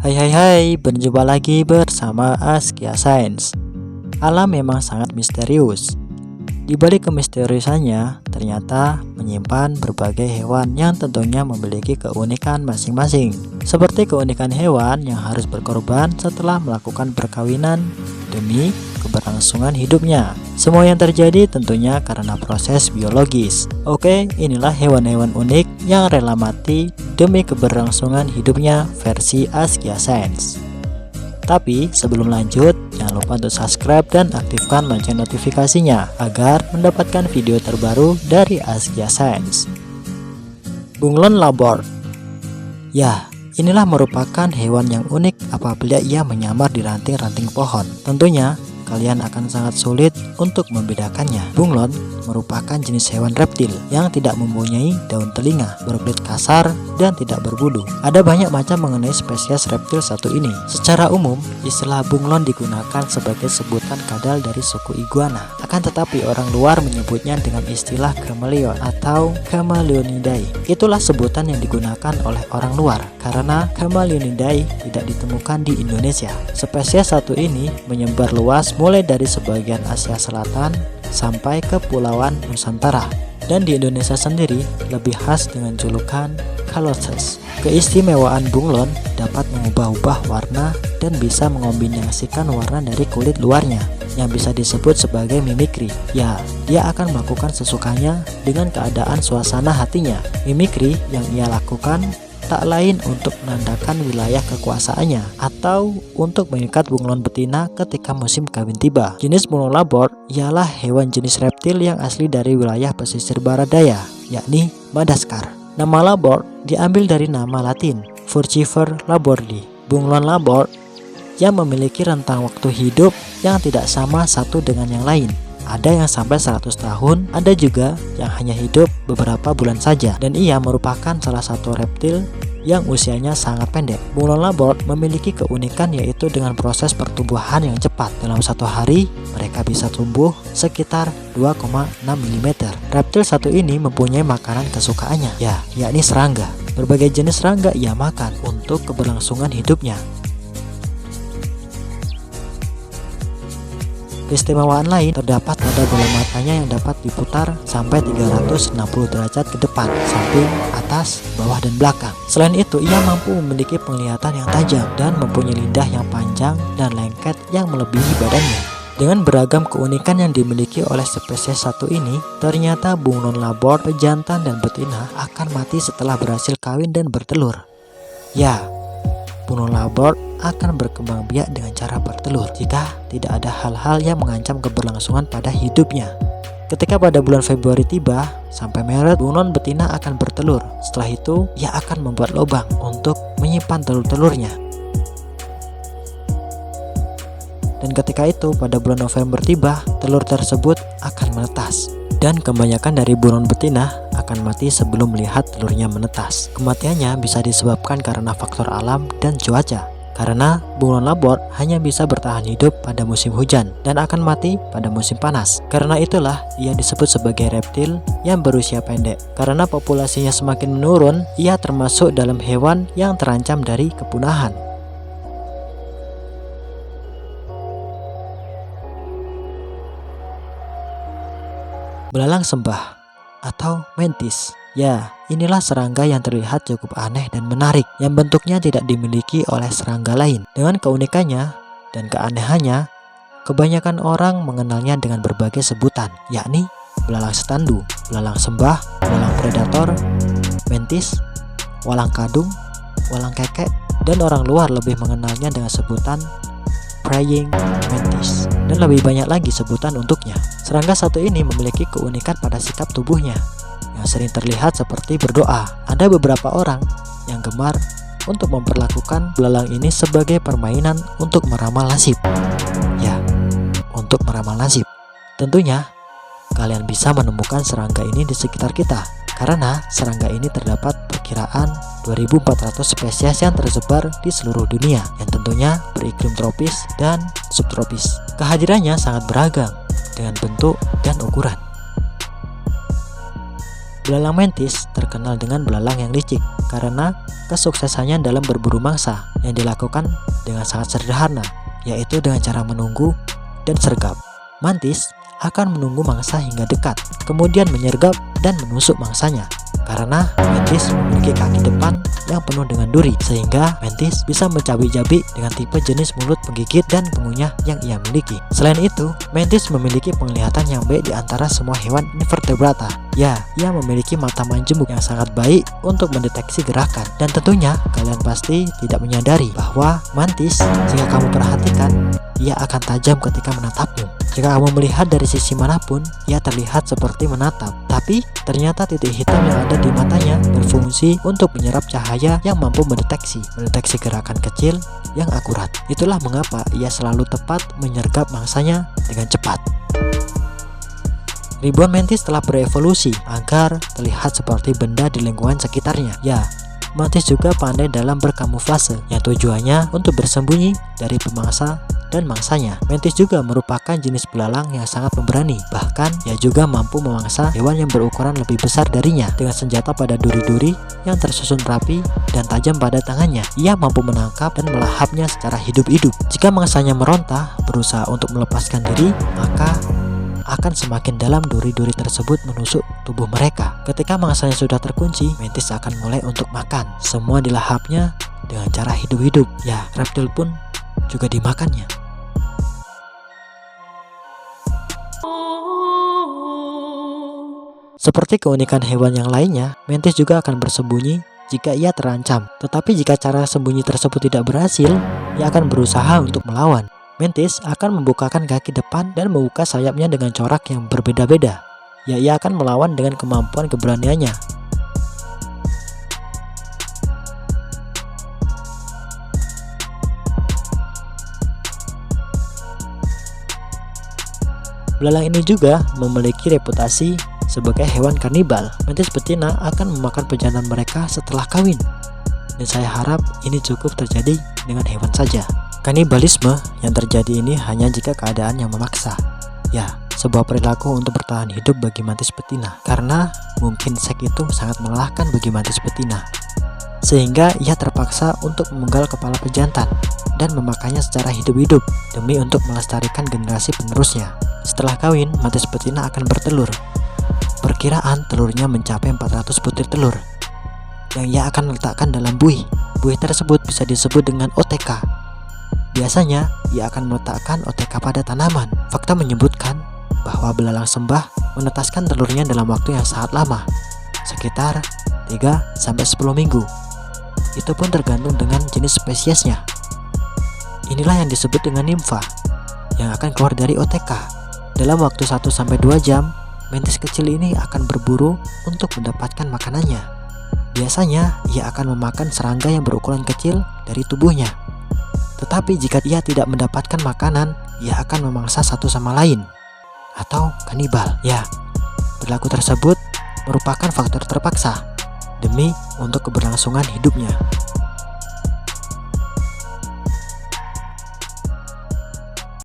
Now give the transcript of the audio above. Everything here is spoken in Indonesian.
Hai, berjumpa lagi bersama Askia Science. Alam memang sangat misterius. Di balik kemisteriusannya, ternyata menyimpan berbagai hewan yang tentunya memiliki keunikan masing-masing. Seperti keunikan hewan yang harus berkorban setelah melakukan perkawinan demi keberlangsungan hidupnya. Semua yang terjadi tentunya karena proses biologis. Oke, inilah hewan-hewan unik yang rela mati demi keberlangsungan hidupnya versi Askia Science. Tapi sebelum lanjut, jangan lupa untuk subscribe dan aktifkan lonceng notifikasinya agar mendapatkan video terbaru dari Askia Science. Bunglon Labord. Ya, inilah merupakan hewan yang unik apabila ia menyamar di ranting-ranting pohon. Tentunya kalian akan sangat sulit untuk membedakannya. Bunglon merupakan jenis hewan reptil yang tidak mempunyai daun telinga, berkulit kasar, dan tidak berbulu. Ada banyak macam mengenai spesies reptil satu ini. Secara umum, istilah bunglon digunakan sebagai sebutan kadal dari suku iguana. Akan tetapi orang luar menyebutnya dengan istilah chameleon atau Chameleonidae. Itulah sebutan yang digunakan oleh orang luar karena Chameleonidae tidak ditemukan di Indonesia. Spesies satu ini menyebar luas mulai dari sebagian Asia Selatan sampai ke Kepulauan Nusantara. Dan di Indonesia sendiri lebih khas dengan julukan Colossus. Keistimewaan bunglon dapat mengubah-ubah warna dan bisa mengombinasikan warna dari kulit luarnya yang bisa disebut sebagai mimikri. Ya, dia akan melakukan sesukanya dengan keadaan suasana hatinya. Mimikri yang ia lakukan tak lain untuk menandakan wilayah kekuasaannya atau untuk mengikat bunglon betina ketika musim kawin tiba. Jenis bunglon labord ialah hewan jenis reptil yang asli dari wilayah pesisir barat daya, yakni Madagaskar. Nama labord diambil dari nama Latin Furcifer labordi. Bunglon labord yang memiliki rentang waktu hidup yang tidak sama satu dengan yang lain. Ada yang sampai 100 tahun, ada juga yang hanya hidup beberapa bulan saja. Dan ia merupakan salah satu reptil yang usianya sangat pendek. Bunglon labord memiliki keunikan yaitu dengan proses pertumbuhan yang cepat. Dalam satu hari, mereka bisa tumbuh sekitar 2,6 mm. Reptil satu ini mempunyai makanan kesukaannya, yakni serangga. Berbagai jenis serangga ia makan untuk keberlangsungan hidupnya. Keistimewaan lain terdapat pada bola matanya yang dapat diputar sampai 360 derajat ke depan, samping, atas, bawah, dan belakang. Selain itu, ia mampu memiliki penglihatan yang tajam dan mempunyai lidah yang panjang dan lengket yang melebihi badannya. Dengan beragam keunikan yang dimiliki oleh spesies satu ini, ternyata bunglon labord, pejantan dan betina akan mati setelah berhasil kawin dan bertelur. Ya, bunglon labord akan berkembang biak dengan cara bertelur jika tidak ada hal-hal yang mengancam keberlangsungan pada hidupnya. Ketika pada bulan Februari tiba, sampai Maret bunglon betina akan bertelur. Setelah itu, ia akan membuat lubang untuk menyimpan telur-telurnya. Dan ketika itu, pada bulan November tiba, telur tersebut akan menetas. Dan kebanyakan dari bunglon betina akan mati sebelum melihat telurnya menetas. Kematiannya bisa disebabkan karena faktor alam dan cuaca. Karena bunglon labord hanya bisa bertahan hidup pada musim hujan dan akan mati pada musim panas. Karena itulah ia disebut sebagai reptil yang berusia pendek. Karena populasinya semakin menurun, ia termasuk dalam hewan yang terancam dari kepunahan. Belalang sembah atau mantis. Ya, inilah serangga yang terlihat cukup aneh dan menarik, yang bentuknya tidak dimiliki oleh serangga lain. Dengan keunikannya dan keanehannya, kebanyakan orang mengenalnya dengan berbagai sebutan, yakni belalang setandu, belalang sembah, belalang predator, mantis, walang kadung, walang kekek, dan orang luar lebih mengenalnya dengan sebutan praying mantis, dan lebih banyak lagi sebutan untuknya. Serangga satu ini memiliki keunikan pada sikap tubuhnya yang sering terlihat seperti berdoa. Ada beberapa orang yang gemar untuk memperlakukan belalang ini sebagai permainan untuk meramal nasib. Ya, untuk meramal nasib. Tentunya kalian bisa menemukan serangga ini di sekitar kita, karena serangga ini terdapat perkiraan 2.400 spesies yang tersebar di seluruh dunia, yang tentunya beriklim tropis dan subtropis. Kehadirannya sangat beragam dengan bentuk dan ukuran. Belalang mantis terkenal dengan belalang yang licik. karena kesuksesannya dalam berburu mangsa yang dilakukan dengan sangat sederhana, yaitu dengan cara menunggu dan sergap. Mantis akan menunggu mangsa hingga dekat, kemudian menyergap dan menusuk mangsanya. Karena mantis memiliki kaki depan yang penuh dengan duri, sehingga mantis bisa mencabik-cabik dengan tipe jenis mulut penggigit dan pengunyah yang ia miliki. Selain itu, mantis memiliki penglihatan yang baik di antara semua hewan invertebrata. Ya, ia memiliki mata manjemuk yang sangat baik untuk mendeteksi gerakan. Dan tentunya kalian pasti tidak menyadari bahwa mantis, jika kamu perhatikan, ia akan tajam ketika menatapmu. Jika kamu melihat dari sisi manapun, ia terlihat seperti menatap. Tapi ternyata titik hitam yang ada di matanya berfungsi untuk menyerap cahaya yang mampu mendeteksi gerakan kecil yang akurat. Itulah mengapa ia selalu tepat menyergap mangsanya dengan cepat. Ribuan mantis telah berevolusi agar terlihat seperti benda di lingkungan sekitarnya. Ya, mantis juga pandai dalam berkamuflase yang tujuannya untuk bersembunyi dari pemangsa dan mangsanya. Mantis juga merupakan jenis belalang yang sangat pemberani. Bahkan ia juga mampu memangsa hewan yang berukuran lebih besar darinya dengan senjata pada duri-duri yang tersusun rapi dan tajam pada tangannya. Ia mampu menangkap dan melahapnya secara hidup-hidup. Jika mangsanya meronta berusaha untuk melepaskan diri, maka akan semakin dalam duri-duri tersebut menusuk tubuh mereka. Ketika mangsanya sudah terkunci, mantis akan mulai untuk makan. Semua dilahapnya dengan cara hidup-hidup. Ya, reptil pun juga dimakannya. Seperti keunikan hewan yang lainnya, mantis juga akan bersembunyi jika ia terancam. Tetapi jika cara sembunyi tersebut tidak berhasil, ia akan berusaha untuk melawan. Mantis akan membukakan kaki depan dan membuka sayapnya dengan corak yang berbeda-beda. Ya, ia akan melawan dengan kemampuan keberaniannya. Belalang ini juga memiliki reputasi sebagai hewan karnibal. Mantis betina akan memakan pejantan mereka setelah kawin. Dan saya harap ini cukup terjadi dengan hewan saja. Kanibalisme yang terjadi ini hanya jika keadaan yang memaksa. Ya, sebuah perilaku untuk bertahan hidup bagi mantis betina. Karena mungkin seks itu sangat melelahkan bagi mantis betina, sehingga ia terpaksa untuk memenggal kepala pejantan dan memakannya secara hidup-hidup demi untuk melestarikan generasi penerusnya. Setelah kawin, mantis betina akan bertelur. Perkiraan telurnya mencapai 400 butir telur yang ia akan letakkan dalam buih. Buih tersebut bisa disebut dengan OTK. Biasanya, ia akan meletakkan OTK pada tanaman. Fakta menyebutkan bahwa belalang sembah menetaskan telurnya dalam waktu yang sangat lama, sekitar 3-10 minggu. Itu pun tergantung dengan jenis spesiesnya. Inilah yang disebut dengan nimfa yang akan keluar dari OTK. Dalam waktu 1-2 jam, mantis kecil ini akan berburu untuk mendapatkan makanannya. Biasanya, ia akan memakan serangga yang berukuran kecil dari tubuhnya. Tetapi jika ia tidak mendapatkan makanan, ia akan memangsa satu sama lain atau kanibal. Ya, perilaku tersebut merupakan faktor terpaksa demi untuk keberlangsungan hidupnya.